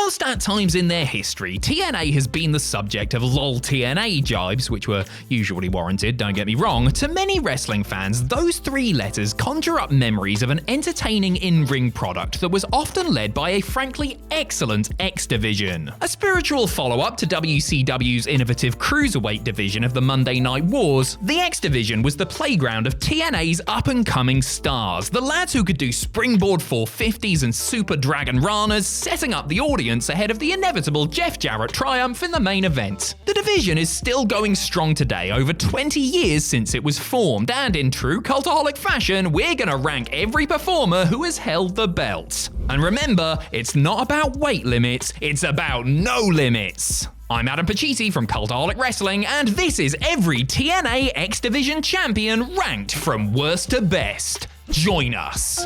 Whilst at times in their history, TNA has been the subject of lol TNA jibes, which were usually warranted, don't get me wrong, to many wrestling fans, those three letters conjure up memories of an entertaining in-ring product that was often led by a frankly excellent X Division. A spiritual follow-up to WCW's innovative cruiserweight division of the Monday Night Wars, the X Division was the playground of TNA's up-and-coming stars, the lads who could do springboard 450s and super dragon ranas, setting up the audience ahead of the inevitable Jeff Jarrett triumph in the main event. The division is still going strong today, over 20 years since it was formed, and in true Cultaholic fashion, we're gonna rank every performer who has held the belt. And remember, it's not about weight limits, it's about no limits. I'm Adam Pacitti from Cultaholic Wrestling, and this is every TNA X Division champion ranked from worst to best. Join us.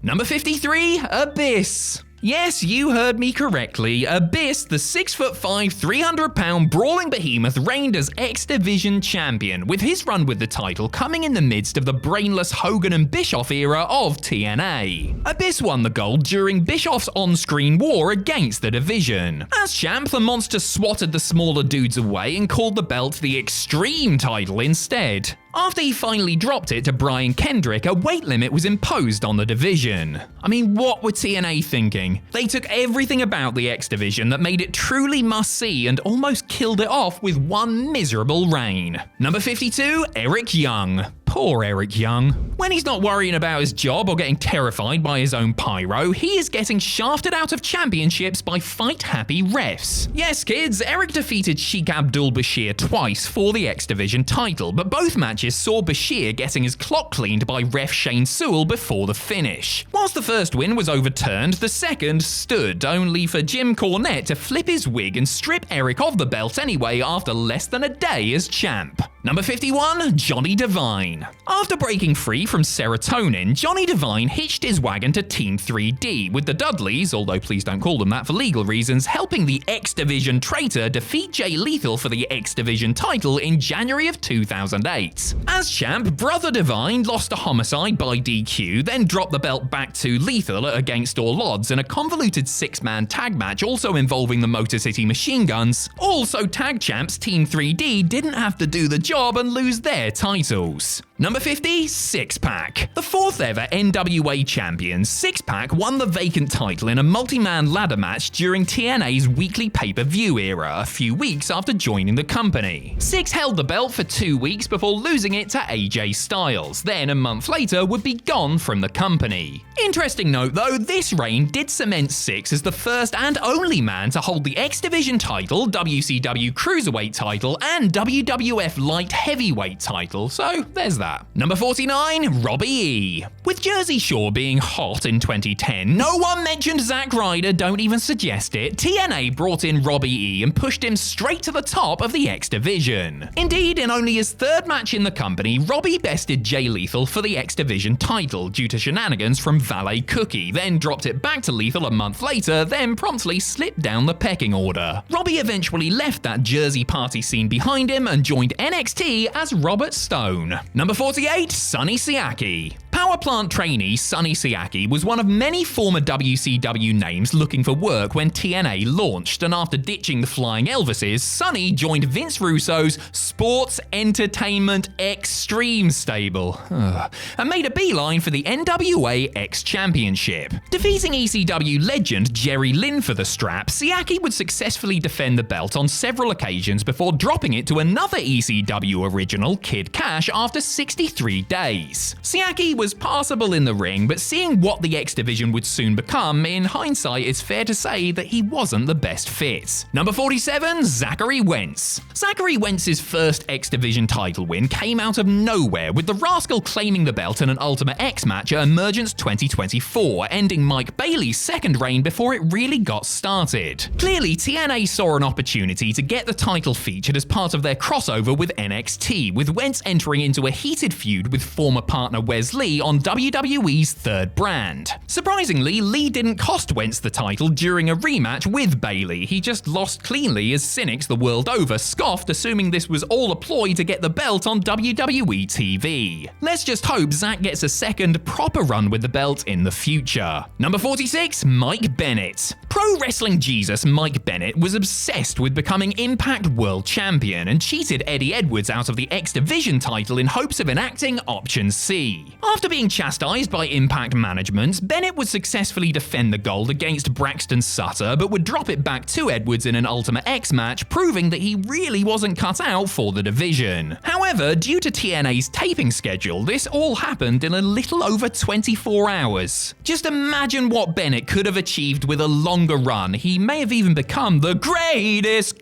Number 53, Abyss. Yes, you heard me correctly. Abyss, the 6'5", 300-pound brawling behemoth, reigned as X Division champion, with his run with the title coming in the midst of the brainless Hogan and Bischoff era of TNA. Abyss won the gold during Bischoff's on-screen war against the division. As champ, the monster swatted the smaller dudes away and called the belt the Extreme title instead. After he finally dropped it to Brian Kendrick, a weight limit was imposed on the division. I mean, what were TNA thinking? They took everything about the X Division that made it truly must-see and almost killed it off with one miserable reign. Number 52, Eric Young. Poor Eric Young. When he's not worrying about his job or getting terrified by his own pyro, he is getting shafted out of championships by fight-happy refs. Yes, kids, Eric defeated Sheikh Abdul Bashir twice for the X Division title, but both matches saw Bashir getting his clock cleaned by ref Shane Sewell before the finish. Whilst the first win was overturned, the second stood, only for Jim Cornette to flip his wig and strip Eric of the belt anyway after less than a day as champ. Number 51, Johnny Devine. After breaking free from Serotonin, Johnny Devine hitched his wagon to Team 3D, with the Dudleys, although please don't call them that for legal reasons, helping the X Division traitor defeat Jay Lethal for the X Division title in January of 2008. As champ, Brother Devine lost to Homicide by DQ, then dropped the belt back to Lethal against all odds in a convoluted six-man tag match also involving the Motor City Machine Guns. Also, tag champs Team 3D didn't have to do the job and lose their titles. Number 50, Six Pack. The fourth ever NWA champion, Six Pack won the vacant title in a multi-man ladder match during TNA's weekly pay-per-view era, a few weeks after joining the company. Six held the belt for 2 weeks before losing it to AJ Styles, then a month later would be gone from the company. Interesting note though, this reign did cement Six as the first and only man to hold the X Division title, WCW Cruiserweight title, and WWF Light Heavyweight title, so there's that. Number 49, Robbie E. With Jersey Shore being hot in 2010, no one mentioned Zack Ryder, don't even suggest it. TNA brought in Robbie E and pushed him straight to the top of the X Division. Indeed, in only his third match in the company, Robbie bested Jay Lethal for the X Division title due to shenanigans from Valet Cookie, then dropped it back to Lethal a month later, then promptly slipped down the pecking order. Robbie eventually left that Jersey party scene behind him and joined NXT as Robert Stone. Number 48, Sonny Siaki. Power plant trainee Sonny Siaki was one of many former WCW names looking for work when TNA launched, and after ditching the Flying Elvises, Sonny joined Vince Russo's Sports Entertainment Extreme stable and made a beeline for the NWA X Championship. Defeating ECW legend Jerry Lynn for the strap, Siaki would successfully defend the belt on several occasions before dropping it to another ECW original, Kid Cash, after 63 days. Siaki was passable in the ring, but seeing what the X Division would soon become, in hindsight it's fair to say that he wasn't the best fit. Number 47, Zachary Wentz. Zachary Wentz's first X Division title win came out of nowhere, with the Rascal claiming the belt in an Ultimate X match at Emergence 2024, ending Mike Bailey's second reign before it really got started. Clearly, TNA saw an opportunity to get the title featured as part of their crossover with NXT, with Wentz entering into a heated feud with former partner Wes Lee on on WWE's third brand. Surprisingly, Lee didn't cost Wentz the title during a rematch with Bailey. He just lost cleanly as cynics the world over scoffed, assuming this was all a ploy to get the belt on WWE TV. Let's just hope Zack gets a second proper run with the belt in the future. Number 46, Mike Bennett. Pro Wrestling Jesus Mike Bennett was obsessed with becoming Impact World Champion and cheated Eddie Edwards out of the X Division title in hopes of enacting Option C. After being chastised by Impact management, Bennett would successfully defend the gold against Braxton Sutter, but would drop it back to Edwards in an Ultimate X match, proving that he really wasn't cut out for the division. However, due to TNA's taping schedule, this all happened in a little over 24 hours. Just imagine what Bennett could have achieved with a longer run. He may have even become the greatest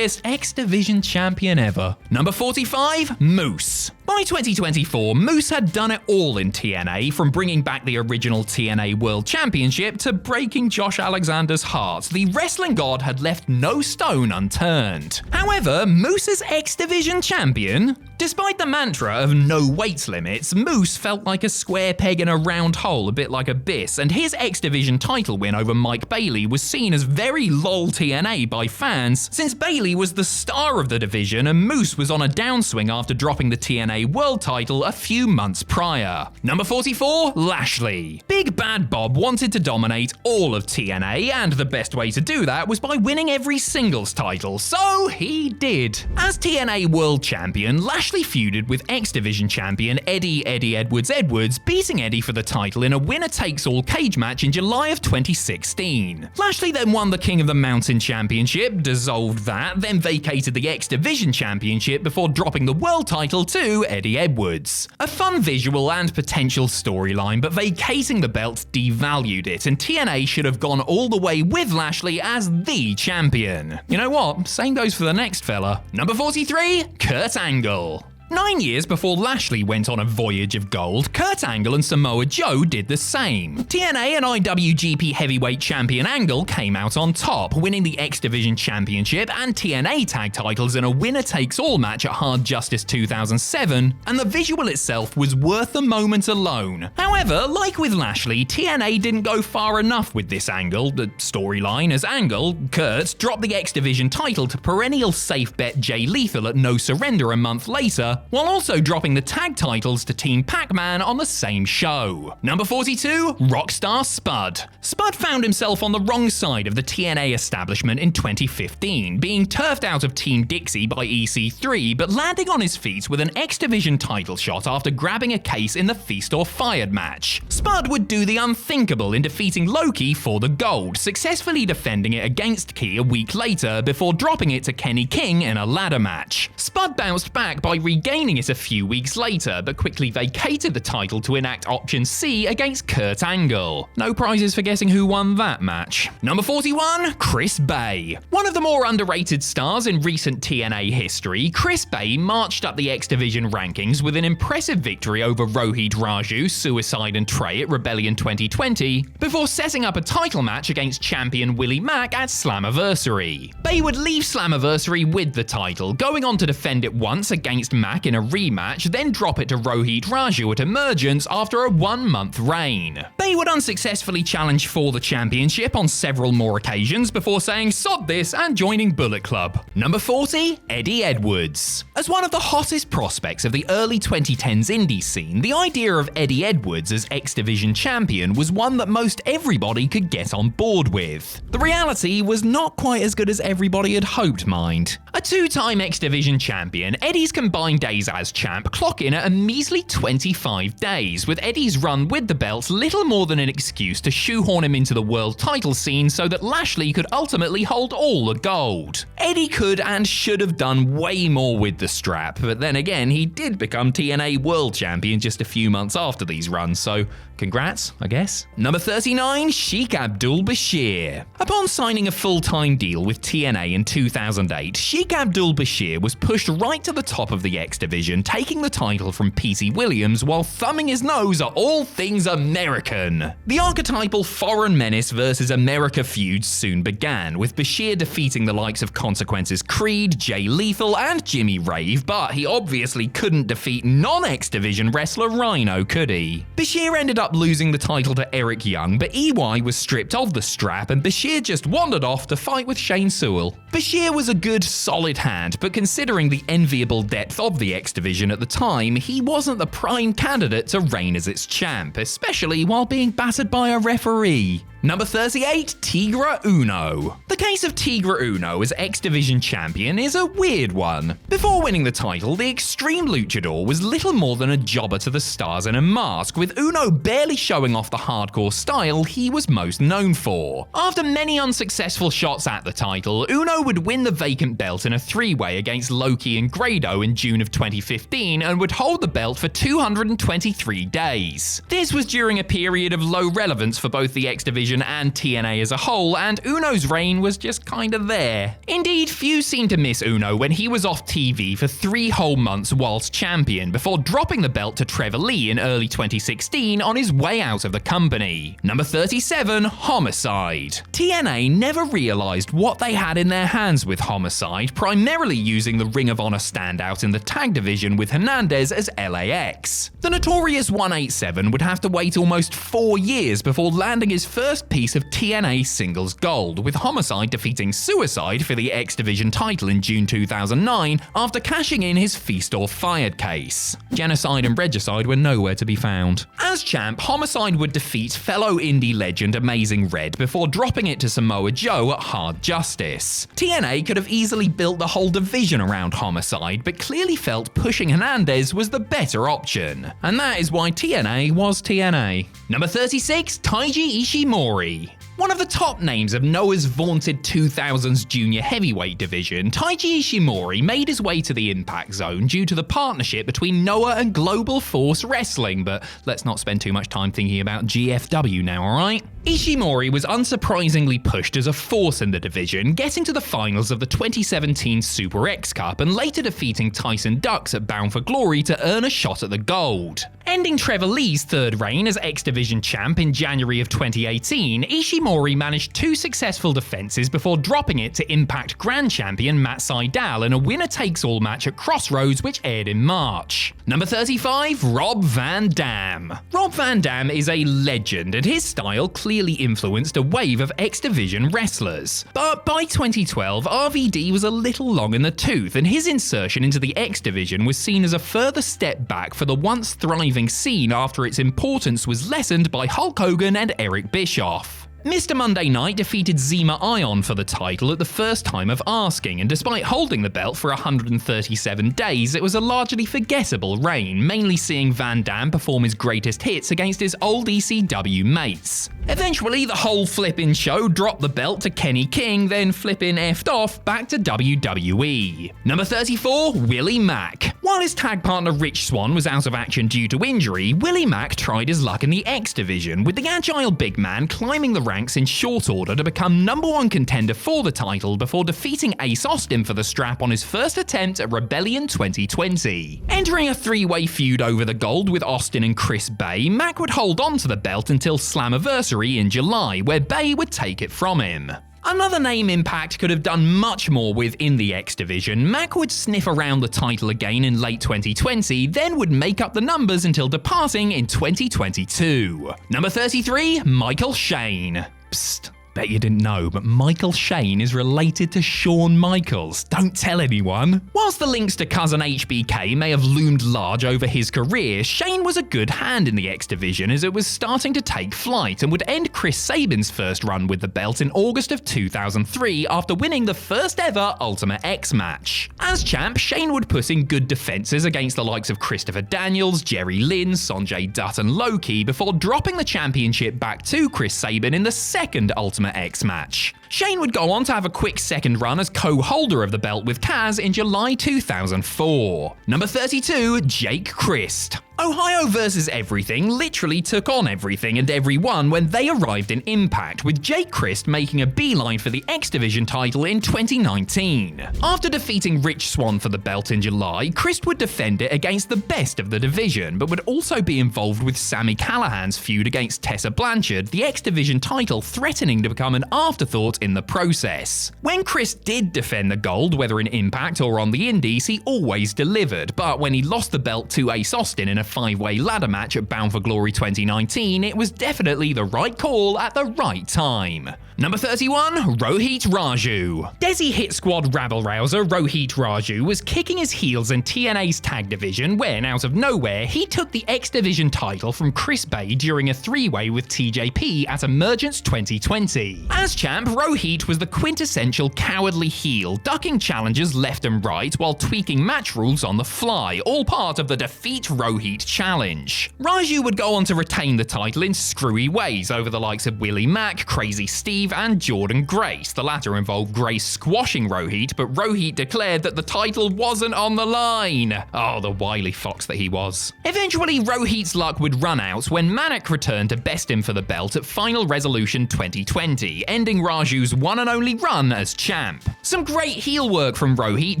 X Division champion ever. Number 45, Moose. By 2024, Moose had done it all in TNA, from bringing back the original TNA World Championship to breaking Josh Alexander's heart. The wrestling god had left no stone unturned. However, Moose's X Division champion? Despite the mantra of no weight limits, Moose felt like a square peg in a round hole, a bit like Abyss, and his X Division title win over Mike Bailey was seen as very lol TNA by fans, since Bailey was the star of the division and Moose was on a downswing after dropping the TNA World title a few months prior. Number 44, Lashley. Big Bad Bob wanted to dominate all of TNA, and the best way to do that was by winning every singles title, so he did. As TNA World Champion, Lashley feuded with X Division champion Eddie Edwards, beating Eddie for the title in a winner-takes-all cage match in July of 2016. Lashley then won the King of the Mountain Championship, dissolved that, then vacated the X Division Championship before dropping the world title to Eddie Edwards. A fun visual and potential storyline, but vacating the belt devalued it, and TNA should have gone all the way with Lashley as the champion. You know what? Same goes for the next fella. Number 43, Kurt Angle. 9 years before Lashley went on a voyage of gold, Kurt Angle and Samoa Joe did the same. TNA and IWGP Heavyweight Champion Angle came out on top, winning the X Division Championship and TNA tag titles in a winner-takes-all match at Hard Justice 2007, and the visual itself was worth the moment alone. However, like with Lashley, TNA didn't go far enough with this angle, the storyline, as Angle, Kurt, dropped the X Division title to perennial safe bet Jay Lethal at No Surrender a month later, while also dropping the tag titles to Team Pac-Man on the same show. Number 42, Rockstar Spud. Spud found himself on the wrong side of the TNA establishment in 2015, being turfed out of Team Dixie by EC3, but landing on his feet with an X Division title shot after grabbing a case in the Feast or Fired match. Spud would do the unthinkable in defeating Loki for the gold, successfully defending it against Key a week later before dropping it to Kenny King in a ladder match. Spud bounced back by regaining it a few weeks later, but quickly vacated the title to enact Option C against Kurt Angle. No prizes for guessing who won that match. Number 41, Chris Bay. One of the more underrated stars in recent TNA history, Chris Bay marched up the X Division rankings with an impressive victory over Rohit Raju, Suicide and Trey at Rebellion 2020, before setting up a title match against champion Willie Mack at Slammiversary. Bay would leave Slammiversary with the title, going on to defend it once against Mack in a rematch, then drop it to Rohit Raju at Emergence after a 1-month reign. Bay would unsuccessfully challenge for the championship on several more occasions before saying sod this and joining Bullet Club. Number 40, Eddie Edwards. As one of the hottest prospects of the early 2010s indie scene, the idea of Eddie Edwards as X Division champion was one that most everybody could get on board with. The reality was not quite as good as everybody had hoped, mind. A 2-time X Division champion, Eddie's combined days as champ clock in at a measly 25 days, with Eddie's run with the belt little more than an excuse to shoehorn him into the world title scene so that Lashley could ultimately hold all the gold. Eddie could and should have done way more with the strap, but then again, he did become TNA World Champion just a few months after these runs, so Congrats, I guess. Number 39, Sheikh Abdul Bashir. Upon signing a full-time deal with TNA in 2008, Sheikh Abdul Bashir was pushed right to the top of the X Division, taking the title from PC Williams while thumbing his nose at all things American. The archetypal foreign menace versus America feud soon began, with Bashir defeating the likes of Consequences Creed, Jay Lethal, and Jimmy Rave, but he obviously couldn't defeat non-X Division wrestler Rhino, could he? Bashir ended up losing the title to Eric Young, but EY was stripped of the strap and Bashir just wandered off to fight with Shane Sewell. Bashir was a good, solid hand, but considering the enviable depth of the X Division at the time, he wasn't the prime candidate to reign as its champ, especially while being battered by a referee. Number 38, Tigre Uno. The case of Tigre Uno as X Division champion is a weird one. Before winning the title, the Extreme Luchador was little more than a jobber to the stars in a mask, with Uno barely showing off the hardcore style he was most known for. After many unsuccessful shots at the title, Uno would win the vacant belt in a three-way against Loki and Grado in June of 2015 and would hold the belt for 223 days. This was during a period of low relevance for both the X Division and TNA as a whole, and Uno's reign was just kinda there. Indeed, few seem to miss Uno when he was off TV for 3 whole months whilst champion, before dropping the belt to Trevor Lee in early 2016 on his way out of the company. Number 37, Homicide. TNA never realised what they had in their hands with Homicide, primarily using the Ring of Honor standout in the tag division with Hernandez as LAX. The notorious 187 would have to wait almost 4 years before landing his first piece of TNA singles gold, with Homicide defeating Suicide for the X Division title in June 2009 after cashing in his Feast or Fired case. Genocide and Regicide were nowhere to be found. As champ, Homicide would defeat fellow indie legend Amazing Red before dropping it to Samoa Joe at Hard Justice. TNA could have easily built the whole division around Homicide, but clearly felt pushing Hernandez was the better option. And that is why TNA was TNA. Number 36, Taiji Ishimori. One of the top names of Noah's vaunted 2000s junior heavyweight division, Taiji Ishimori made his way to the Impact Zone due to the partnership between Noah and Global Force Wrestling, but let's not spend too much time thinking about GFW now, alright? Ishimori was unsurprisingly pushed as a force in the division, getting to the finals of the 2017 Super X Cup and later defeating Tyson Dux at Bound for Glory to earn a shot at the gold. Ending Trevor Lee's third reign as X Division champ in January of 2018, Ishimori managed 2 successful defenses before dropping it to Impact Grand Champion Matt Sydal in a winner-takes-all match at Crossroads, which aired in March. Number 35, Rob Van Dam. Rob Van Dam is a legend, and his style clearly influenced a wave of X Division wrestlers. But by 2012, RVD was a little long in the tooth, and his insertion into the X Division was seen as a further step back for the once thriving scene after its importance was lessened by Hulk Hogan and Eric Bischoff. Mr. Monday Night defeated Zema Ion for the title at the first time of asking, and despite holding the belt for 137 days, it was a largely forgettable reign, mainly seeing Van Dam perform his greatest hits against his old ECW mates. Eventually, the whole flippin' show dropped the belt to Kenny King, then flippin' effed off back to WWE. Number 34, Willie Mack. While his tag partner Rich Swann was out of action due to injury, Willie Mack tried his luck in the X Division, with the agile big man climbing the ranks in short order to become #1 contender for the title before defeating Ace Austin for the strap on his first attempt at Rebellion 2020. Entering a 3-way feud over the gold with Austin and Chris Bay, Mack would hold on to the belt until Slammiversary in July, where Bay would take it from him. Another name Impact could have done much more with in the X Division, Mack would sniff around the title again in late 2020, then would make up the numbers until departing in 2022. Number 33, Michael Shane. Psst. Bet you didn't know, but Michael Shane is related to Shawn Michaels. Don't tell anyone. Whilst the links to cousin HBK may have loomed large over his career, Shane was a good hand in the X Division as it was starting to take flight and would end Chris Sabin's first run with the belt in August of 2003 after winning the first ever Ultimate X match. As champ, Shane would put in good defenses against the likes of Christopher Daniels, Jerry Lynn, Sonjay Dutt and Loki before dropping the championship back to Chris Sabin in the second Ultimate X match. Shane would go on to have a quick second run as co-holder of the belt with Kaz in July 2004. Number 32, Jake Crist. Ohio vs. Everything literally took on everything and everyone when they arrived in Impact, with Jake Crist making a beeline for the X Division title in 2019. After defeating Rich Swann for the belt in July, Crist would defend it against the best of the division, but would also be involved with Sami Callihan's feud against Tessa Blanchard, the X Division title threatening to become an afterthought in the process. When Crist did defend the gold, whether in Impact or on the Indies, he always delivered, but when he lost the belt to Ace Austin in a 5-way ladder match at Bound for Glory 2019, it was definitely the right call at the right time. Number 31, Rohit Raju. Desi Hit Squad rabble-rouser Rohit Raju was kicking his heels in TNA's tag division when, out of nowhere, he took the X Division title from Chris Bay during a 3-way with TJP at Emergence 2020. As champ, Rohit was the quintessential cowardly heel, ducking challengers left and right while tweaking match rules on the fly, all part of the Defeat Rohit challenge. Raju would go on to retain the title in screwy ways over the likes of Willie Mack, Crazy Steve, and Jordan Grace. The latter involved Grace squashing Rohit, but Rohit declared that the title wasn't on the line. Oh, the wily fox that he was. Eventually, Rohit's luck would run out when Manik returned to best him for the belt at Final Resolution 2020, ending Raju's one and only run as champ. Some great heel work from Rohit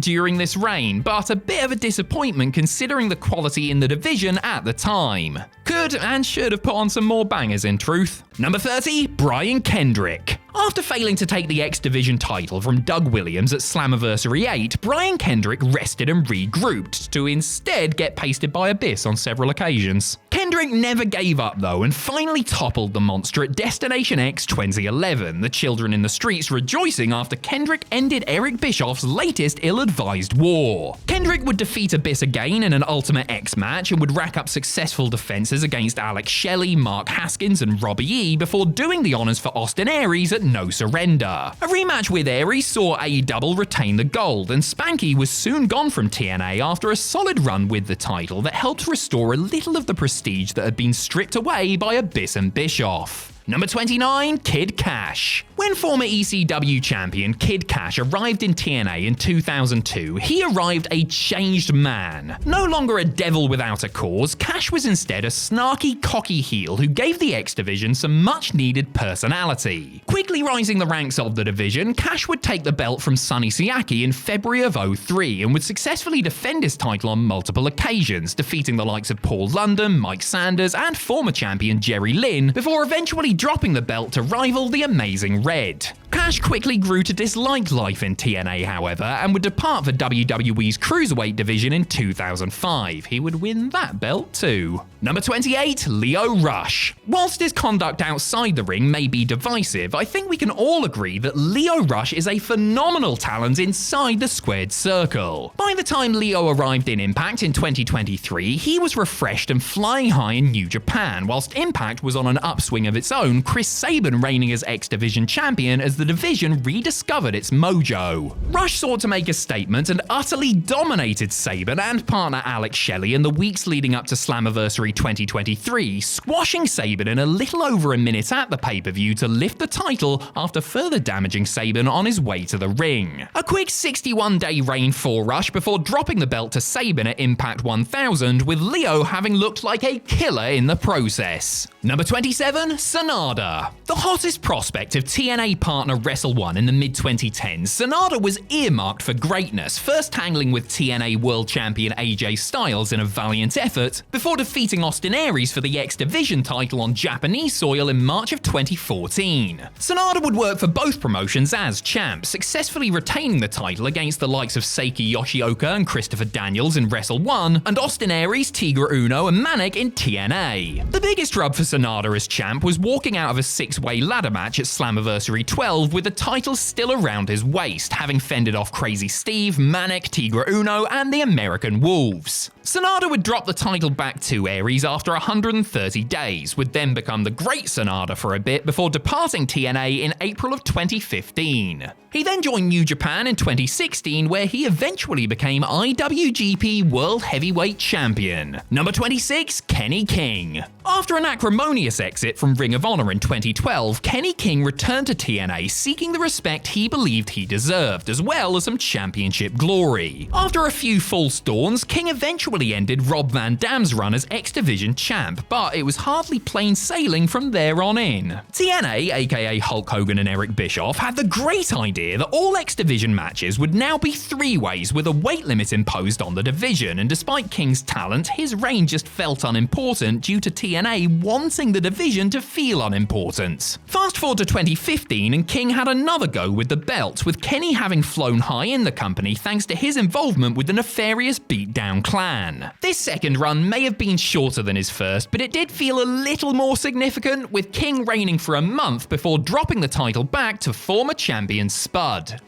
during this reign, but a bit of a disappointment considering the quality in the division at the time. Could and should have put on some more bangers in truth. Number 30, Brian Kendrick. After failing to take the X Division title from Doug Williams at Slammiversary 8, Brian Kendrick rested and regrouped, to instead get pasted by Abyss on several occasions. Kendrick never gave up though, and finally toppled the monster at Destination X 2011, the children in the streets rejoicing after Kendrick ended Eric Bischoff's latest ill-advised war. Kendrick would defeat Abyss again in an Ultimate X match and would rack up successful defenses against Alex Shelley, Mark Haskins, and Robbie E before doing the honors for Austin Aries at No Surrender. A rematch with Aries saw AEW retain the gold, and Spanky was soon gone from TNA after a solid run with the title that helped restore a little of the prestige that had been stripped away by Abyss and Bischoff. Number 29, Kid Cash. When former ECW champion Kid Cash arrived in TNA in 2002, he arrived a changed man. No longer a devil without a cause, Cash was instead a snarky, cocky heel who gave the X Division some much-needed personality. Quickly rising the ranks of the division, Cash would take the belt from Sonny Siaki in February of 2003 and would successfully defend his title on multiple occasions, defeating the likes of Paul London, Mike Sanders, and former champion Jerry Lynn, before eventually dropping the belt to rival the Amazing Red. Cash quickly grew to dislike life in TNA, however, and would depart for WWE's Cruiserweight division in 2005. He would win that belt too. Number 28, Lio Rush. Whilst his conduct outside the ring may be divisive, I think we can all agree that Lio Rush is a phenomenal talent inside the squared circle. By the time Lio arrived in Impact in 2023, he was refreshed and flying high in New Japan, whilst Impact was on an upswing of its own, Chris Sabin reigning as X Division champion as the division rediscovered its mojo. Rush sought to make a statement and utterly dominated Sabin and partner Alex Shelley in the weeks leading up to Slammiversary 2023, squashing Sabin in a little over a minute at the pay-per-view to lift the title after further damaging Sabin on his way to the ring. A quick 61-day reign for Rush before dropping the belt to Sabin at Impact 1000, with Lio having looked like a killer in the process. Number 27, Sanada. The hottest prospect of TNA partner Wrestle 1 in the mid-2010s, Sanada was earmarked for greatness, first tangling with TNA World Champion AJ Styles in a valiant effort, before defeating Austin Aries for the X Division title on Japanese soil in March of 2014. Sanada would work for both promotions as champ, successfully retaining the title against the likes of Seiki Yoshioka and Christopher Daniels in Wrestle 1, and Austin Aries, Tigra Uno, and Manik in TNA. The biggest rub for Sanada as champ was walking out of a 6-way ladder match at Slammiversary 12 with the title still around his waist, having fended off Crazy Steve, Manik, Tigra Uno, and the American Wolves. Sanada would drop the title back to Aries after 130 days, would then become the Great Sanada for a bit before departing TNA in April of 2015. He then joined New Japan in 2016, where he eventually became IWGP World Heavyweight Champion. Number 26, Kenny King. After an acrimonious exit from Ring of Honor in 2012, Kenny King returned to TNA seeking the respect he believed he deserved, as well as some championship glory. After a few false dawns, King eventually ended Rob Van Dam's run as X Division champ, but it was hardly plain sailing from there on in. TNA, aka Hulk Hogan and Eric Bischoff, had the great idea that all X Division matches would now be three-ways with a weight limit imposed on the division, and despite King's talent, his reign just felt unimportant due to TNA wanting the division to feel unimportant. Fast forward to 2015 and King had another go with the belt, with Kenny having flown high in the company thanks to his involvement with the nefarious Beatdown Clan. This second run may have been shorter than his first, but it did feel a little more significant, with King reigning for a month before dropping the title back to former champion Spud.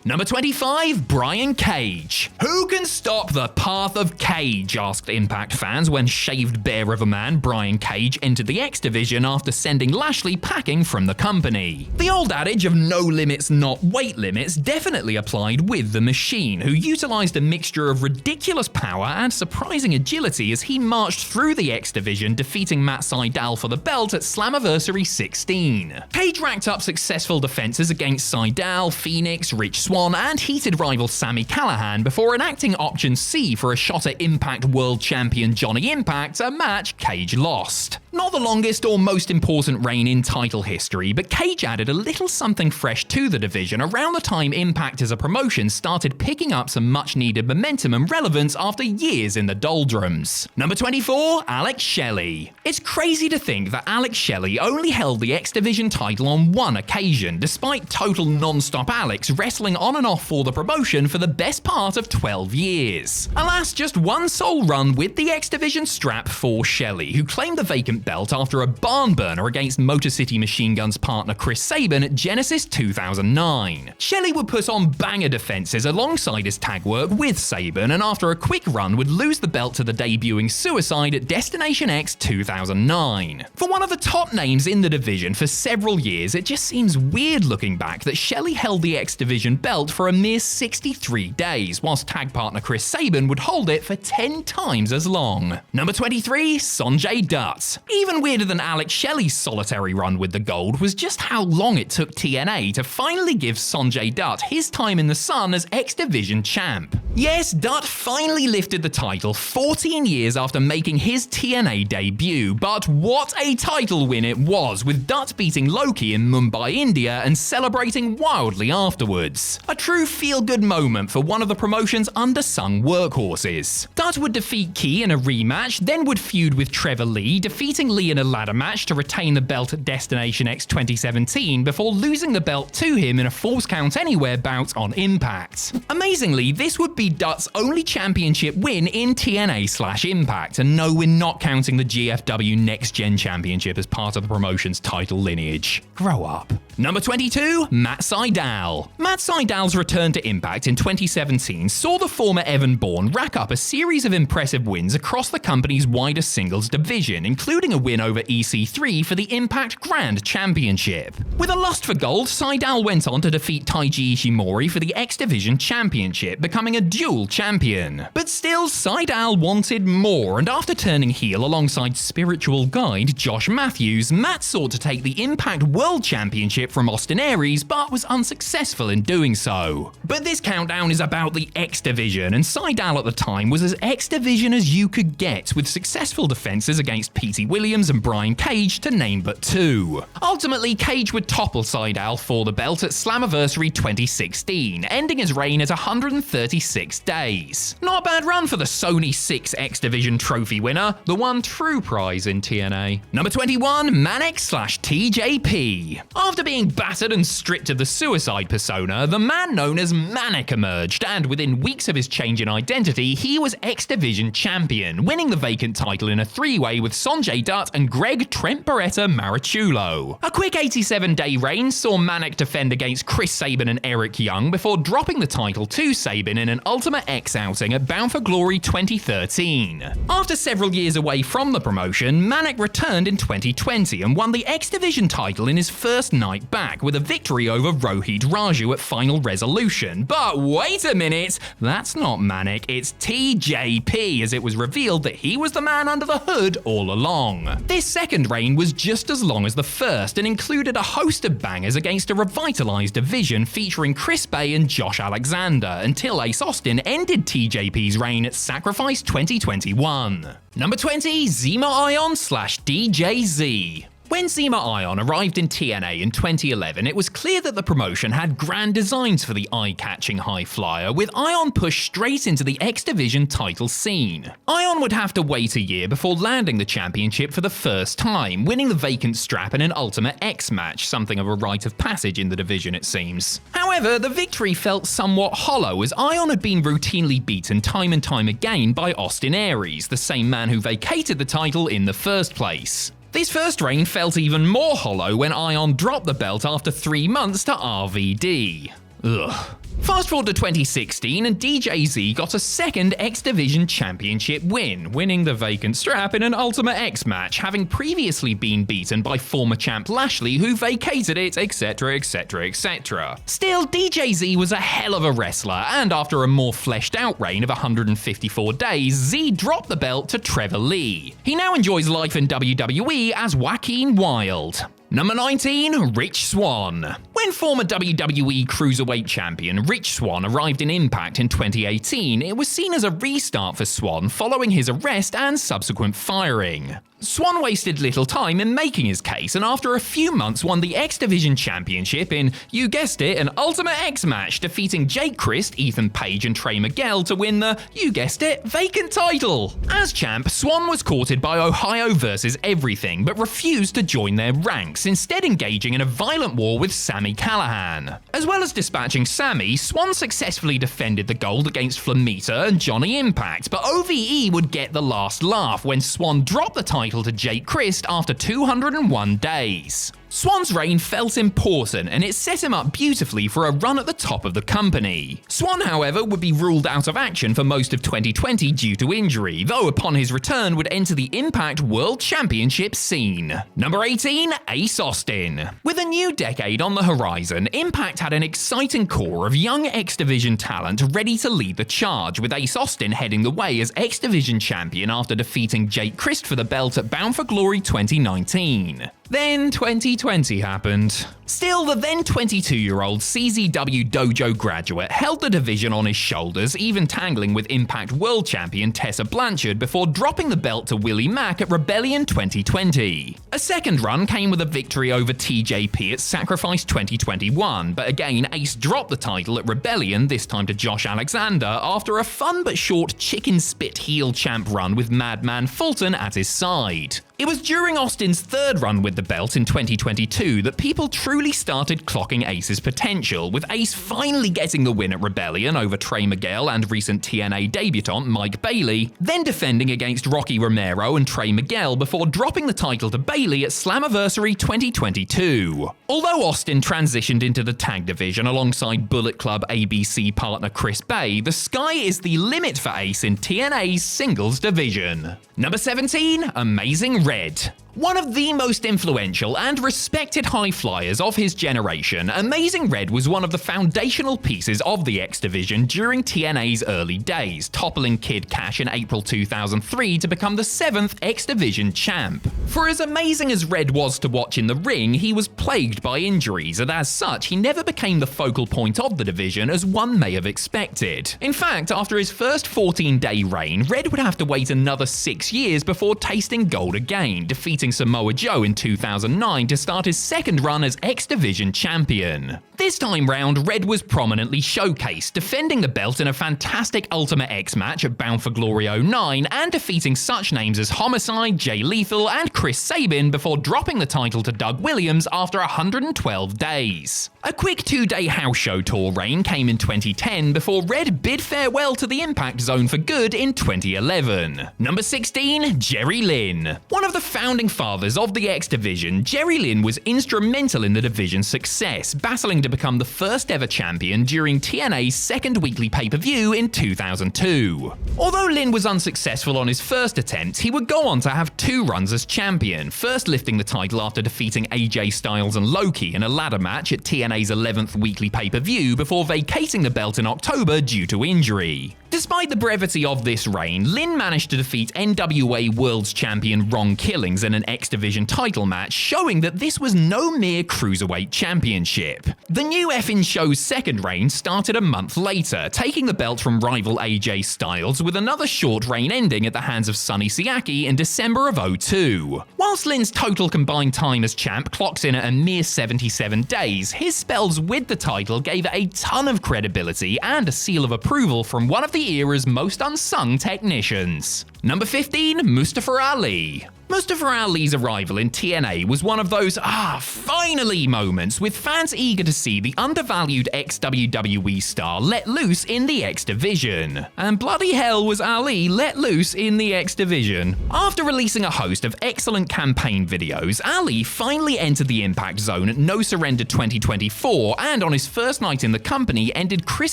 Number 25, Brian Cage. Who can stop the path of Cage? Asked Impact fans when shaved bear of a man Brian Cage entered the X Division after sending Lashley packing from the company. The old adage of no limits, not weight limits definitely applied with the Machine, who utilized a mixture of ridiculous power and surprising agility as he marched through the X Division, defeating Matt Sydal for the belt at Slammiversary 16. Cage racked up successful defenses against Sydal, Phoenix, Rich Swann, and heated rival Sami Callihan before enacting Option C for a shot at Impact World Champion Johnny Impact, a match Cage lost. Not the longest or most important reign in title history, but Cage added a little something fresh to the division around the time Impact as a promotion started picking up some much needed momentum and relevance after years in the doldrums. Number 24, Alex Shelley. It's crazy to think that Alex Shelley only held the X Division title on one occasion, despite total non-stop Alex wrestling on and off for the promotion for the best part of 12 years. Alas, just one sole run with the X Division strap for Shelley, who claimed the vacant belt after a barn burner against Motor City Machine Guns partner Chris Sabin at Genesis 2009. Shelley would put on banger defenses alongside his tag work with Sabin, and after a quick run would lose the belt to the debuting Suicide at Destination X 2009. For one of the top names in the division for several years, it just seems weird looking back that Shelley held the X Division belt for a mere 63 days, whilst tag partner Chris Sabin would hold it for 10 times as long. Number 23, Sonjay Dutt. Even weirder than Alex Shelley's solitary run with the gold was just how long it took TNA to finally give Sonjay Dutt his time in the sun as X Division champ. Yes, Dutt finally lifted the title 14 years after making his TNA debut, but what a title win it was, with Dutt beating Loki in Mumbai, India, and celebrating wildly afterwards. A true feel-good moment for one of the promotion's undersung workhorses. Dutt would defeat Key in a rematch, then would feud with Trevor Lee, defeating Lee in a ladder match to retain the belt at Destination X 2017 before losing the belt to him in a Falls Count Anywhere bout on Impact. Amazingly, this would be Dutt's only championship win in TNA/Impact, and no, we're not counting the GFW Next Gen Championship as part of the promotion's title lineage. Grow up. Number 22, Matt Sydal. Matt Sydal's return to Impact in 2017 saw the former Evan Bourne rack up a series of impressive wins across the company's wider singles division, including a win over EC3 for the Impact Grand Championship. With a lust for gold, Sydal went on to defeat Taiji Ishimori for the X Division Championship, becoming a dual champion. But still, Sydal wanted more, and after turning heel alongside spiritual guide Josh Matthews, Matt sought to take the Impact World Championship from Austin Aries, but was unsuccessful in doing so. But this countdown is about the X Division, and Sydal at the time was as X Division as you could get, with successful defenses against P.T. Williams and Brian Cage, to name but two. Ultimately, Cage would topple Sydal for the belt at Slammiversary 2016, ending his reign at 136 days. Not a bad run for the Sony 6 X Division trophy winner, the one true prize in TNA. Number 21, Manek/TJP. After being being battered and stripped of the suicide persona, the man known as Manic emerged, and within weeks of his change in identity, he was X Division champion, winning the vacant title in a three-way with Sonjay Dutt and Greg Trent Barretta Marichulo. A quick 87-day reign saw Manic defend against Chris Sabin and Eric Young before dropping the title to Sabin in an Ultimate X outing at Bound for Glory 2013. After several years away from the promotion, Manic returned in 2020 and won the X Division title in his first night back with a victory over Rohit Raju at Final Resolution. But wait a minute, that's not Manic, it's TJP, as it was revealed that he was the man under the hood all along. This second reign was just as long as the first and included a host of bangers against a revitalized division featuring Chris Bay and Josh Alexander until Ace Austin ended TJP's reign at Sacrifice 2021. Number 20, Zema Ion / DJZ. When Zema Ion arrived in TNA in 2011, it was clear that the promotion had grand designs for the eye-catching high flyer, with Ion pushed straight into the X Division title scene. Ion would have to wait a year before landing the championship for the first time, winning the vacant strap in an Ultimate X match, something of a rite of passage in the division it seems. However, the victory felt somewhat hollow, as Ion had been routinely beaten time and time again by Austin Aries, the same man who vacated the title in the first place. This first reign felt even more hollow when Ion dropped the belt after 3 months to RVD. Ugh. Fast forward to 2016 and DJZ got a second X Division Championship win, winning the vacant strap in an Ultimate X match, having previously been beaten by former champ Lashley, who vacated it, etc, etc, etc. Still, DJZ was a hell of a wrestler, and after a more fleshed out reign of 154 days, Z dropped the belt to Trevor Lee. He now enjoys life in WWE as Joaquin Wilde. Number 19, Rich Swann. When former WWE Cruiserweight Champion Rich Swann arrived in Impact in 2018, it was seen as a restart for Swann following his arrest and subsequent firing. Swann wasted little time in making his case, and after a few months won the X Division Championship in, you guessed it, an Ultimate X match, defeating Jake Crist, Ethan Page and Trey Miguel to win the, you guessed it, vacant title. As champ, Swann was courted by Ohio vs. Everything, but refused to join their ranks, instead engaging in a violent war with Sami Callihan. As well as dispatching Sami, Swann successfully defended the gold against Flamita and Johnny Impact, but OVE would get the last laugh when Swann dropped the title to Jake Crist after 201 days. Swann's reign felt important, and it set him up beautifully for a run at the top of the company. Swann, however, would be ruled out of action for most of 2020 due to injury, though upon his return would enter the Impact World Championship scene. Number 18, Ace Austin. With a new decade on the horizon, Impact had an exciting core of young X Division talent ready to lead the charge, with Ace Austin heading the way as X Division champion after defeating Jake Crist for the belt at Bound for Glory 2019. Then 2020 happened. Still, the then 22-year-old CZW Dojo graduate held the division on his shoulders, even tangling with Impact World Champion Tessa Blanchard before dropping the belt to Willie Mack at Rebellion 2020. A second run came with a victory over TJP at Sacrifice 2021, but again Ace dropped the title at Rebellion, this time to Josh Alexander, after a fun but short chicken spit heel champ run with Madman Fulton at his side. It was during Austin's third run with the belt in 2022 that people truly started clocking Ace's potential, with Ace finally getting the win at Rebellion over Trey Miguel and recent TNA debutant Mike Bailey, then defending against Rocky Romero and Trey Miguel before dropping the title to Bailey at Slammiversary 2022. Although Austin transitioned into the tag division alongside Bullet Club ABC partner Chris Bay, the sky is the limit for Ace in TNA's singles division. Number 17, Amazing Red. One of the most influential and respected high flyers of his generation, Amazing Red was one of the foundational pieces of the X Division during TNA's early days, toppling Kid Cash in April 2003 to become the 7th X Division champ. For as amazing as Red was to watch in the ring, he was plagued by injuries, and as such, he never became the focal point of the division as one may have expected. In fact, after his first 14-day reign, Red would have to wait another 6 years before tasting gold again, defeating Samoa Joe in 2009 to start his second run as X Division champion. This time round, Red was prominently showcased, defending the belt in a fantastic Ultimate X match at Bound for Glory 09 and defeating such names as Homicide, Jay Lethal, and Chris Sabin before dropping the title to Doug Williams after 112 days. A quick 2-day house show tour reign came in 2010 before Red bid farewell to the Impact Zone for good in 2011. Number 16, Jerry Lynn. One of the founding fathers of the X Division, Jerry Lynn was instrumental in the division's success, battling to become the first ever champion during TNA's second weekly pay-per-view in 2002. Although Lynn was unsuccessful on his first attempt, he would go on to have 2 runs as champion, first lifting the title after defeating AJ Styles and Loki in a ladder match at TNA's 11th weekly pay-per-view before vacating the belt in October due to injury. Despite the brevity of this reign, Lynn managed to defeat NWA World's Champion Ron Killings in an X Division title match, showing that this was no mere cruiserweight championship. The new effing show's second reign started a month later, taking the belt from rival AJ Styles, with another short reign ending at the hands of Sonny Siaki in December of 2002. Whilst Lynn's total combined time as champ clocks in at a mere 77 days, his spells with the title gave it a ton of credibility and a seal of approval from one of the era's most unsung technicians. Number 15, Mustafa Ali. Mustafa Ali's arrival in TNA was one of those finally moments, with fans eager to see the undervalued ex-WWE star let loose in the X Division. And bloody hell was Ali let loose in the X Division. After releasing a host of excellent campaign videos, Ali finally entered the Impact Zone at No Surrender 2024, and on his first night in the company ended Chris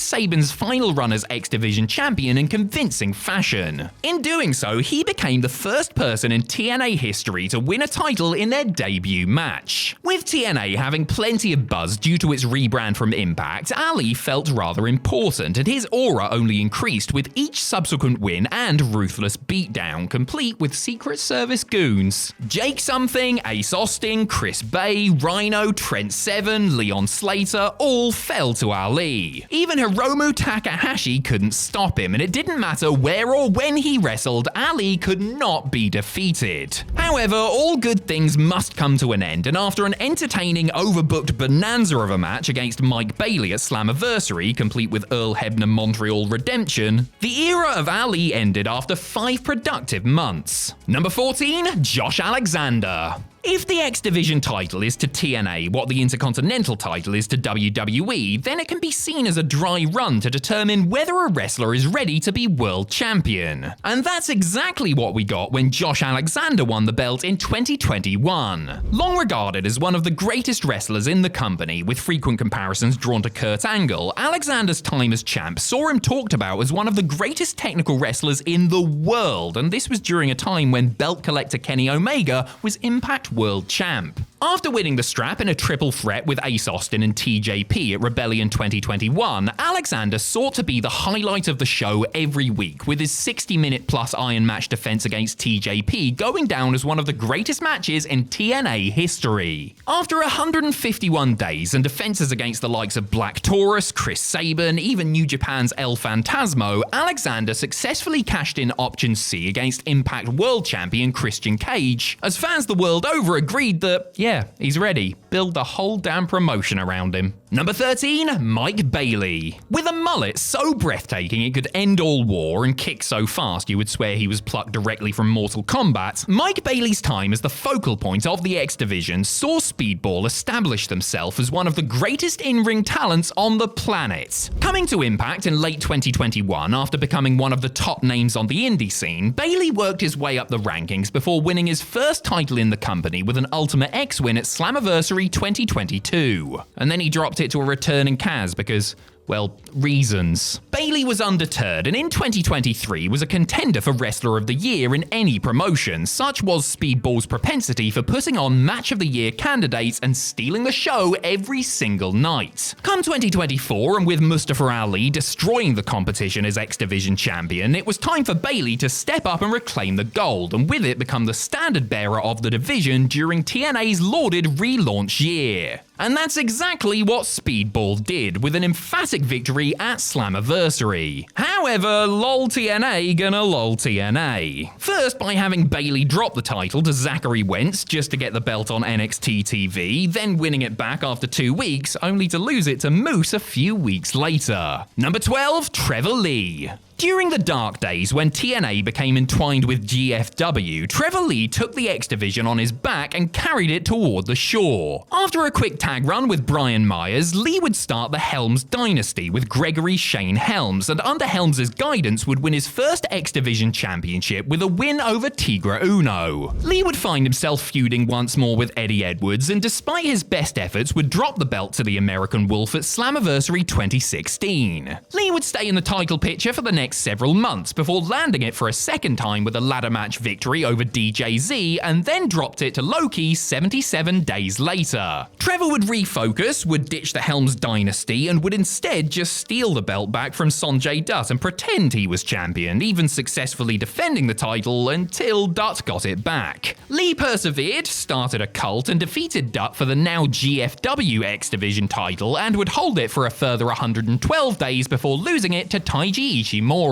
Sabin's final run as X Division champion in convincing fashion. In doing so, he became the first person in TNA history to win a title in their debut match. With TNA having plenty of buzz due to its rebrand from Impact, Ali felt rather important, and his aura only increased with each subsequent win and ruthless beatdown, complete with Secret Service goons. Jake Something, Ace Austin, Chris Bay, Rhino, Trent Seven, Leon Slater all fell to Ali. Even Hiromu Takahashi couldn't stop him, and it didn't matter where or when he wrestled, Ali could not be defeated. However, all good things must come to an end, and after an entertaining, overbooked bonanza of a match against Mike Bailey at Slammiversary, complete with Earl Hebner Montreal Redemption, the era of Ali ended after 5 productive months. Number 14, Josh Alexander. If the X Division title is to TNA what the Intercontinental title is to WWE, then it can be seen as a dry run to determine whether a wrestler is ready to be world champion. And that's exactly what we got when Josh Alexander won the belt in 2021. Long regarded as one of the greatest wrestlers in the company, with frequent comparisons drawn to Kurt Angle, Alexander's time as champ saw him talked about as one of the greatest technical wrestlers in the world, and this was during a time when belt collector Kenny Omega was Impact World Champ. After winning the strap in a triple threat with Ace Austin and TJP at Rebellion 2021, Alexander sought to be the highlight of the show every week, with his 60-minute plus Iron Match defense against TJP going down as one of the greatest matches in TNA history. After 151 days and defenses against the likes of Black Taurus, Chris Sabin, even New Japan's El Phantasmo, Alexander successfully cashed in Option C against Impact World Champion Christian Cage, as fans the world over agreed that, yeah, he's ready. Build the whole damn promotion around him. Number 13, Mike Bailey. With a mullet so breathtaking it could end all war and kick so fast you would swear he was plucked directly from Mortal Kombat, Mike Bailey's time as the focal point of the X Division saw Speedball establish themselves as one of the greatest in-ring talents on the planet. Coming to Impact in late 2021 after becoming one of the top names on the indie scene, Bailey worked his way up the rankings before winning his first title in the company with an Ultimate X win at Slammiversary 2022. And then he dropped it to a returning Kaz because, well, reasons. Bailey was undeterred and in 2023 was a contender for Wrestler of the Year in any promotion. Such was Speedball's propensity for putting on Match of the Year candidates and stealing the show every single night. Come 2024, and with Mustafa Ali destroying the competition as X Division champion, it was time for Bailey to step up and reclaim the gold, and with it become the standard bearer of the division during TNA's lauded relaunch year. And that's exactly what Speedball did, with an emphatic victory at Slammiversary. However, lol TNA gonna lol TNA. First by having Bailey drop the title to Zachary Wentz just to get the belt on NXT TV, then winning it back after 2 weeks, only to lose it to Moose a few weeks later. Number 12, Trevor Lee. During the dark days when TNA became entwined with GFW, Trevor Lee took the X Division on his back and carried it toward the shore. After a quick tag run with Brian Myers, Lee would start the Helms dynasty with Gregory Shane Helms, and under Helms' guidance would win his first X Division championship with a win over Tigre Uno. Lee would find himself feuding once more with Eddie Edwards, and despite his best efforts would drop the belt to the American Wolf at Slammiversary 2016. Lee would stay in the title picture for the next several months before landing it for a second time with a ladder match victory over DJZ, and then dropped it to Loki 77 days later. Trevor would refocus, would ditch the Helms dynasty, and would instead just steal the belt back from Sonjay Dutt and pretend he was champion, even successfully defending the title until Dutt got it back. Lee persevered, started a cult, and defeated Dutt for the now GFW X Division title, and would hold it for a further 112 days before losing it to Taiji Ishimori.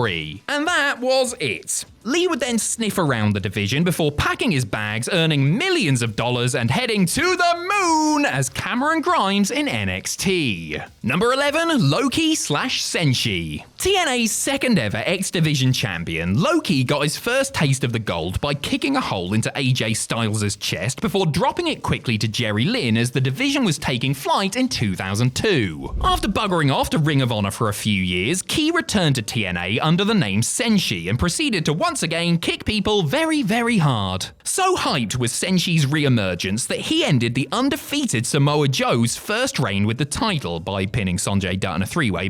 And that was it. Lee would then sniff around the division before packing his bags, earning millions of dollars, and heading to the moon as Cameron Grimes in NXT. Number 11, Loki/Senshi. TNA's second ever X Division champion, Loki got his first taste of the gold by kicking a hole into AJ Styles' chest before dropping it quickly to Jerry Lynn as the division was taking flight in 2002. After buggering off to Ring of Honor for a few years, Key returned to TNA under the name Senshi and proceeded to once again kick people very, very hard. So hyped was Senshi's re-emergence that he ended the undefeated Samoa Joe's first reign with the title by pinning Sonjay Dutt in a three-way,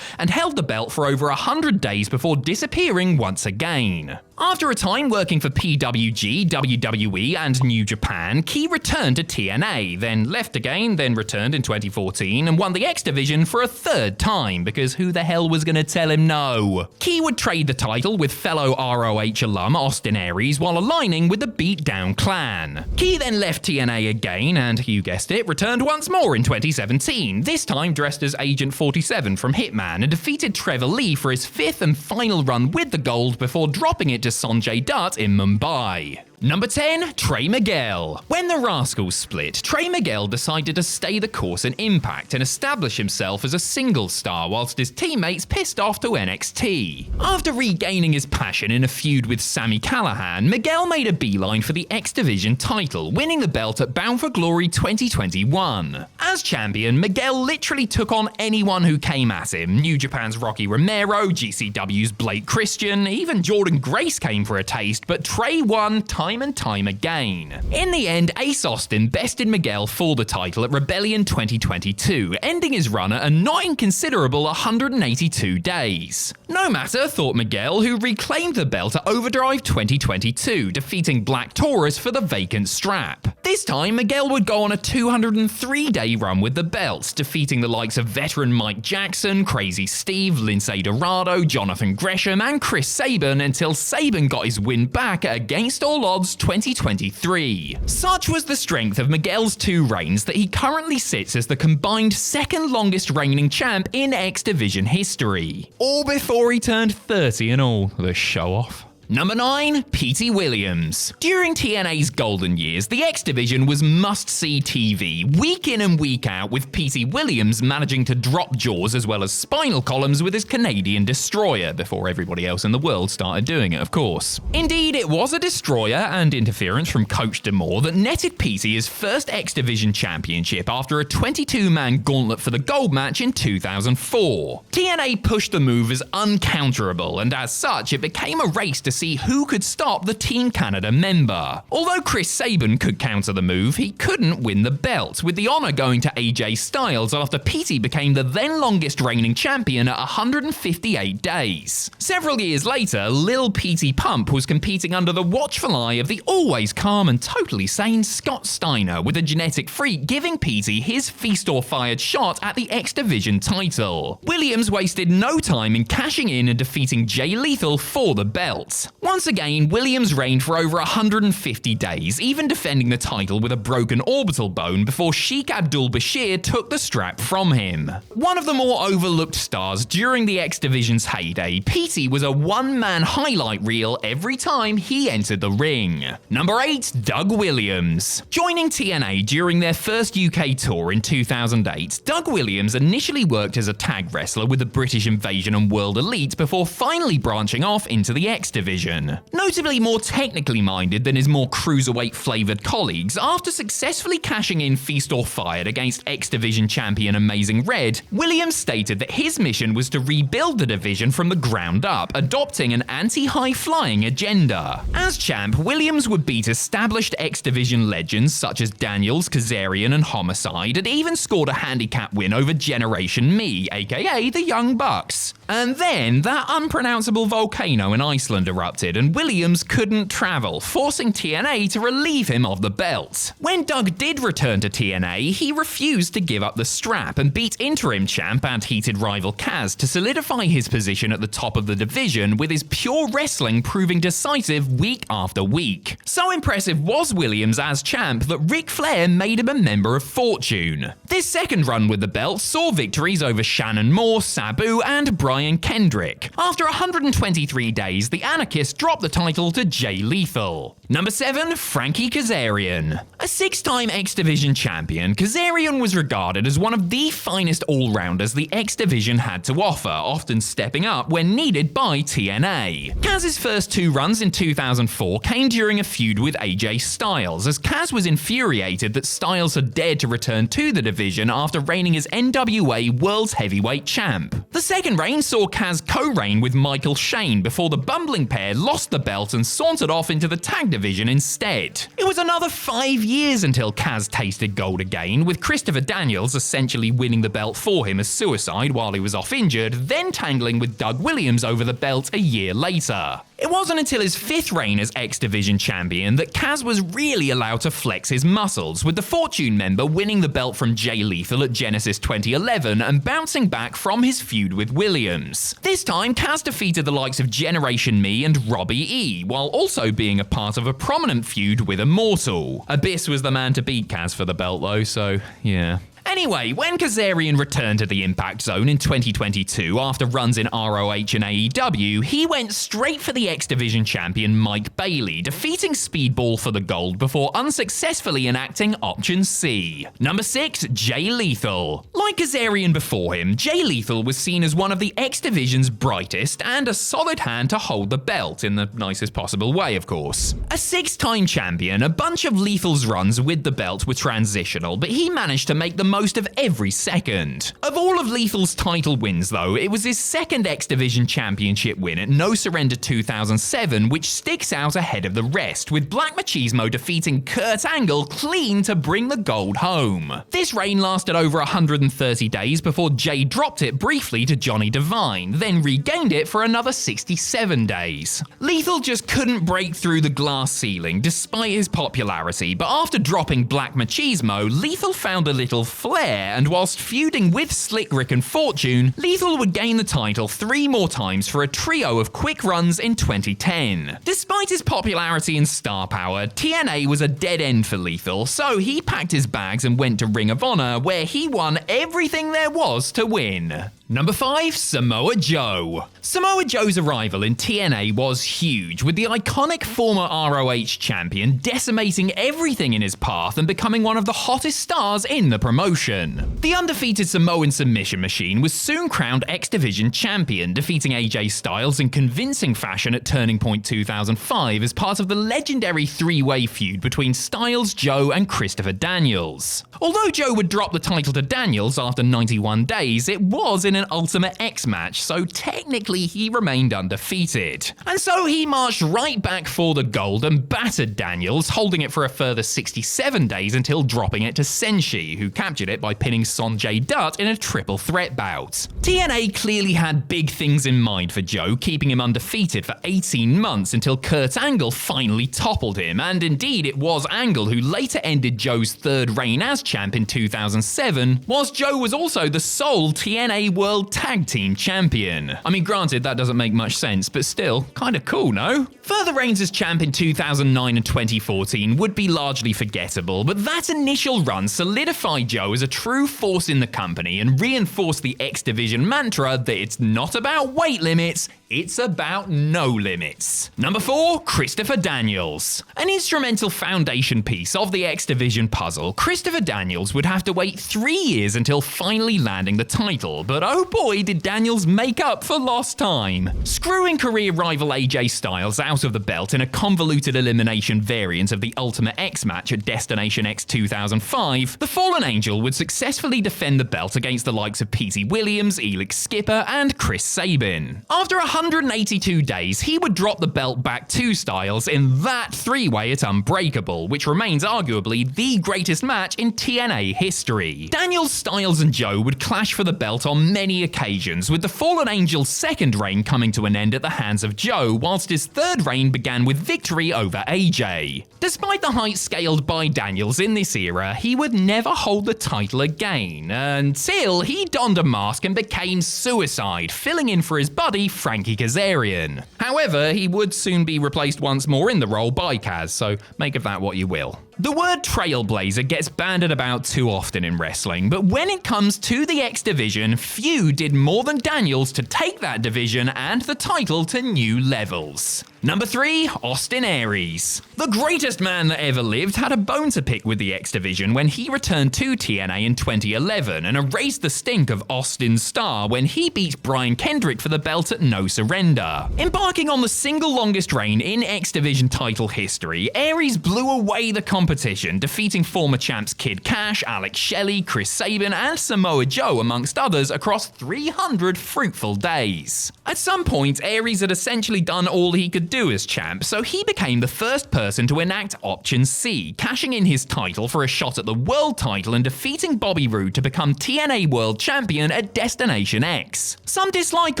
and held the belt for over 100 days before disappearing once again. After a time working for PWG, WWE, and New Japan, Key returned to TNA, then left again, then returned in 2014, and won the X Division for a third time, because who the hell was gonna tell him no? Key would trade the title with fellow ROH alum Austin Aries while aligning with the Beatdown Clan. Key then left TNA again, and you guessed it, returned once more in 2017, this time dressed as Agent 47 from Hitman, and defeated Trevor Lee for his fifth and final run with the gold before dropping it to Sonjay Dutt in Mumbai. Number 10, Trey Miguel. When the Rascals split, Trey Miguel decided to stay the course in Impact and establish himself as a single star whilst his teammates pissed off to NXT. After regaining his passion in a feud with Sami Callihan, Miguel made a beeline for the X Division title, winning the belt at Bound for Glory 2021. As champion, Miguel literally took on anyone who came at him. New Japan's Rocky Romero, GCW's Blake Christian, even Jordan Grace came for a taste, but Trey won time and time again. In the end, Ace Austin bested Miguel for the title at Rebellion 2022, ending his run at a not inconsiderable 182 days. No matter, thought Miguel, who reclaimed the belt at Overdrive 2022, defeating Black Taurus for the vacant strap. This time, Miguel would go on a 203-day run with the belt, defeating the likes of veteran Mike Jackson, Crazy Steve, Lindsay Dorado, Jonathan Gresham, and Chris Sabin until Sabin got his win back against all odds 2023. Such was the strength of Miguel's two reigns that he currently sits as the combined second longest reigning champ in X Division history. All before he turned 30 and all, the show off. Number 9, Petey Williams. During TNA's golden years, the X Division was must-see TV, week in and week out, with Petey Williams managing to drop jaws as well as spinal columns with his Canadian destroyer, before everybody else in the world started doing it, of course. Indeed, it was a destroyer and interference from Coach D'Amore that netted Petey his first X Division championship after a 22-man gauntlet for the gold match in 2004. TNA pushed the move as uncounterable, and as such, it became a race to see who could stop the Team Canada member. Although Chris Sabin could counter the move, he couldn't win the belt, with the honour going to AJ Styles after Petey became the then longest reigning champion at 158 days. Several years later, Lil Petey Pump was competing under the watchful eye of the always calm and totally sane Scott Steiner, with a genetic freak giving Petey his feast or fired shot at the X Division title. Williams wasted no time in cashing in and defeating Jay Lethal for the belt. belt. Once again, Williams reigned for over 150 days, even defending the title with a broken orbital bone before Sheikh Abdul-Bashir took the strap from him. One of the more overlooked stars during the X Division's heyday, Petey was a one-man highlight reel every time he entered the ring. Number 8, Doug Williams. Joining TNA during their first UK tour in 2008, Doug Williams initially worked as a tag wrestler with the British Invasion and World Elite before finally branching off into the X Division. Notably more technically minded than his more cruiserweight-flavoured colleagues, after successfully cashing in Feast or Fired against X Division champion Amazing Red, Williams stated that his mission was to rebuild the division from the ground up, adopting an anti-high-flying agenda. As champ, Williams would beat established X Division legends such as Daniels, Kazarian and Homicide, and even scored a handicap win over Generation Me, aka the Young Bucks. And then that unpronounceable volcano in Iceland erupted and Williams couldn't travel, forcing TNA to relieve him of the belt. When Doug did return to TNA, he refused to give up the strap and beat interim champ and heated rival Kaz to solidify his position at the top of the division, with his pure wrestling proving decisive week after week. So impressive was Williams as champ that Ric Flair made him a member of Fortune. This second run with the belt saw victories over Shannon Moore, Sabu and Brian Kendrick. After 123 days, the Anarchist dropped the title to Jay Lethal. Number 7, Frankie Kazarian. A 6-time X Division champion, Kazarian was regarded as one of the finest all-rounders the X Division had to offer, often stepping up when needed by TNA. Kaz's first 2 runs in 2004 came during a feud with AJ Styles, as Kaz was infuriated that Styles had dared to return to the division after reigning as NWA World's Heavyweight Champ. The second reign saw Kaz co-reign with Michael Shane before the bumbling pair lost the belt and sauntered off into the tag division instead. It was another 5 years until Kaz tasted gold again, with Christopher Daniels essentially winning the belt for him as Suicide while he was off injured, then tangling with Doug Williams over the belt a year later. It wasn't until his 5th reign as X Division champion that Kaz was really allowed to flex his muscles, with the Fortune member winning the belt from Jay Lethal at Genesis 2011 and bouncing back from his feud with Williams. This time, Kaz defeated the likes of Generation Me and Robbie E, while also being a part of a prominent feud with Immortal. Abyss was the man to beat Kaz for the belt though, so yeah. Anyway, when Kazarian returned to the Impact Zone in 2022 after runs in ROH and AEW, he went straight for the X Division champion Mike Bailey, defeating Speedball for the gold before unsuccessfully enacting Option C. Number 6, Jay Lethal. Like Kazarian before him, Jay Lethal was seen as one of the X Division's brightest and a solid hand to hold the belt, in the nicest possible way, of course. A 6-time champion, a bunch of Lethal's runs with the belt were transitional, but he managed to make the most of every second. Of all of Lethal's title wins though, it was his second X Division championship win at No Surrender 2007 which sticks out ahead of the rest, with Black Machismo defeating Kurt Angle clean to bring the gold home. This reign lasted over 130 days before Jay dropped it briefly to Johnny Devine, then regained it for another 67 days. Lethal just couldn't break through the glass ceiling despite his popularity, but after dropping Black Machismo, Lethal found a little flair, and whilst feuding with Slick Rick and Fortune, Lethal would gain the title 3 more times for a trio of quick runs in 2010. Despite his popularity and star power, TNA was a dead end for Lethal, so he packed his bags and went to Ring of Honor, where he won everything there was to win. Number 5, Samoa Joe. Samoa Joe's arrival in TNA was huge, with the iconic former ROH champion decimating everything in his path and becoming one of the hottest stars in the promotion. The undefeated Samoan submission machine was soon crowned X Division champion, defeating AJ Styles in convincing fashion at Turning Point 2005 as part of the legendary 3-way feud between Styles, Joe and Christopher Daniels. Although Joe would drop the title to Daniels after 91 days, it was in an Ultimate X match, so technically he remained undefeated. And so he marched right back for the gold and battered Daniels, holding it for a further 67 days until dropping it to Senshi, who captured it by pinning Sonjay Dutt in a triple threat bout. TNA clearly had big things in mind for Joe, keeping him undefeated for 18 months until Kurt Angle finally toppled him, and indeed it was Angle who later ended Joe's 3rd reign as champ in 2007, whilst Joe was also the sole TNA World World Tag Team Champion. I mean, granted, that doesn't make much sense, but still, kinda cool, no? Further reigns as champ in 2009 and 2014 would be largely forgettable, but that initial run solidified Joe as a true force in the company and reinforced the X Division mantra that it's not about weight limits, it's about no limits. Number 4, Christopher Daniels. An instrumental foundation piece of the X Division puzzle, Christopher Daniels would have to wait 3 years until finally landing the title, but oh boy did Daniels make up for lost time. Screwing career rival AJ Styles out of the belt in a convoluted elimination variant of the Ultimate X match at Destination X 2005, the Fallen Angel would successfully defend the belt against the likes of Petey Williams, Elix Skipper, and Chris Sabin. After 182 days, he would drop the belt back to Styles in that three-way at Unbreakable, which remains arguably the greatest match in TNA history. Daniels, Styles, and Joe would clash for the belt on many occasions, with the Fallen Angel's second reign coming to an end at the hands of Joe, whilst his third reign began with victory over AJ. Despite the height scaled by Daniels in this era, he would never hold the title again, until he donned a mask and became Suicide, filling in for his buddy Frankie Kazarian. However, he would soon be replaced once more in the role by Kaz, so make of that what you will. The word trailblazer gets banded about too often in wrestling, but when it comes to the X Division, few did more than Daniels to take that division and the title to new levels. Number 3, Austin Aries. The greatest man that ever lived had a bone to pick with the X Division when he returned to TNA in 2011 and erased the stink of Austin's star when he beat Brian Kendrick for the belt at No Surrender. Embarking on the single longest reign in X Division title history, Aries blew away the competition, defeating former champs Kid Cash, Alex Shelley, Chris Sabin, and Samoa Joe amongst others across 300 fruitful days. At some point, Aries had essentially done all he could do as champ, so he became the first person to enact Option C, cashing in his title for a shot at the world title and defeating Bobby Roode to become TNA World Champion at Destination X. Some dislike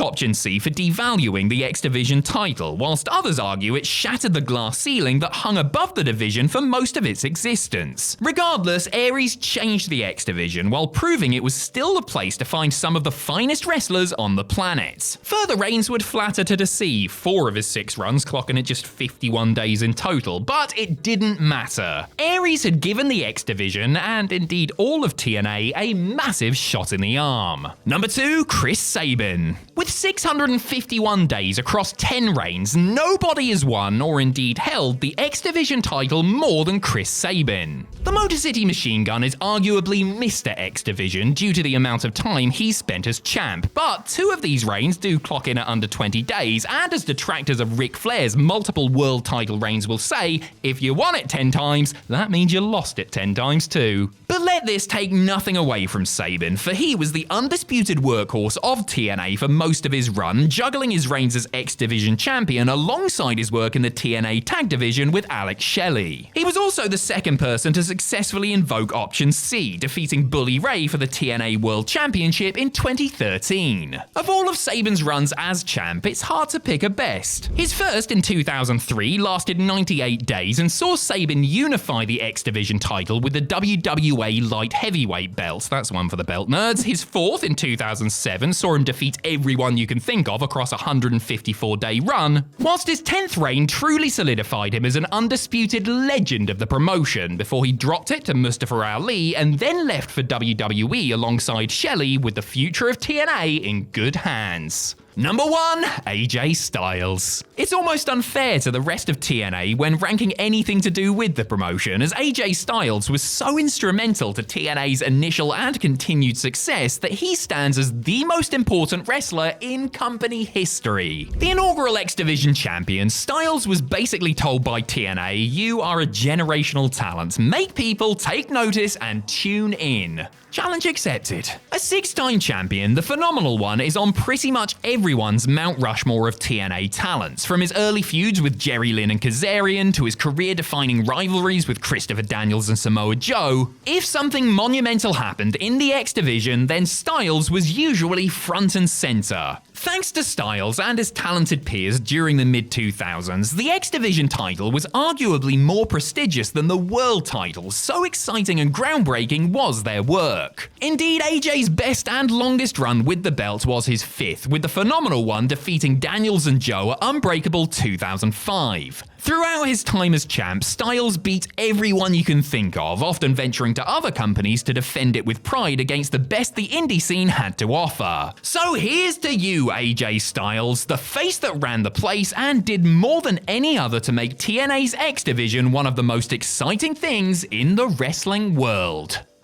Option C for devaluing the X Division title, whilst others argue it shattered the glass ceiling that hung above the division for most of its existence. Regardless, Aries changed the X Division while proving it was still the place to find some of the finest wrestlers on the planet. Further reigns would flatter to deceive, 4 of his 6 runs clocking at just 51 days in total, but it didn't matter. Aries had given the X Division, and indeed all of TNA, a massive shot in the arm. Number 2, Chris Sabin. With 651 days across 10 reigns, nobody has won or indeed held the X Division title more than Chris Sabin. The Motor City Machine Gun is arguably Mr. X Division due to the amount of time he spent as champ, but 2 of these reigns do clock in at under 20 days, and as detractors of Ric Flair's multiple world title reigns will say, if you won it 10 times, that means you lost it 10 times too. But let this take nothing away from Sabin, for he was the undisputed workhorse of TNA for most of his run, juggling his reigns as X Division champion alongside his work in the TNA Tag Division with Alex Shelley. He was also the second person to successfully invoke Option C, defeating Bully Ray for the TNA World Championship in 2013. Of all of Sabin's runs as champ, it's hard to pick a best. His first in 2003 lasted 98 days and saw Sabin unify the X Division title with the WWA Light Heavyweight belt. That's one for the belt nerds. His fourth in 2007 saw him defeat everyone you can think of across a 154-day run, whilst his 10th reign truly solidified him as an undisputed legend of the promotion before he dropped it to Mustafa Ali and then left for WWE alongside Shelley with the future of TNA in good hands. Number 1, AJ Styles. It's almost unfair to the rest of TNA when ranking anything to do with the promotion, as AJ Styles was so instrumental to TNA's initial and continued success that he stands as the most important wrestler in company history. The inaugural X Division champion, Styles was basically told by TNA, you are a generational talent, make people take notice and tune in. Challenge accepted. A 6-time champion, the phenomenal one is on pretty much everyone's Mount Rushmore of TNA talents, from his early feuds with Jerry Lynn and Kazarian to his career-defining rivalries with Christopher Daniels and Samoa Joe. If something monumental happened in the X Division, then Styles was usually front and center. Thanks to Styles and his talented peers during the mid-2000s, the X Division title was arguably more prestigious than the world title, so exciting and groundbreaking was their work. Indeed, AJ's best and longest run with the belt was his 5th, with the phenomenal one defeating Daniels and Joe at Unbreakable 2005. Throughout his time as champ, Styles beat everyone you can think of, often venturing to other companies to defend it with pride against the best the indie scene had to offer. So here's to you, AJ Styles, the face that ran the place and did more than any other to make TNA's X Division one of the most exciting things in the wrestling world.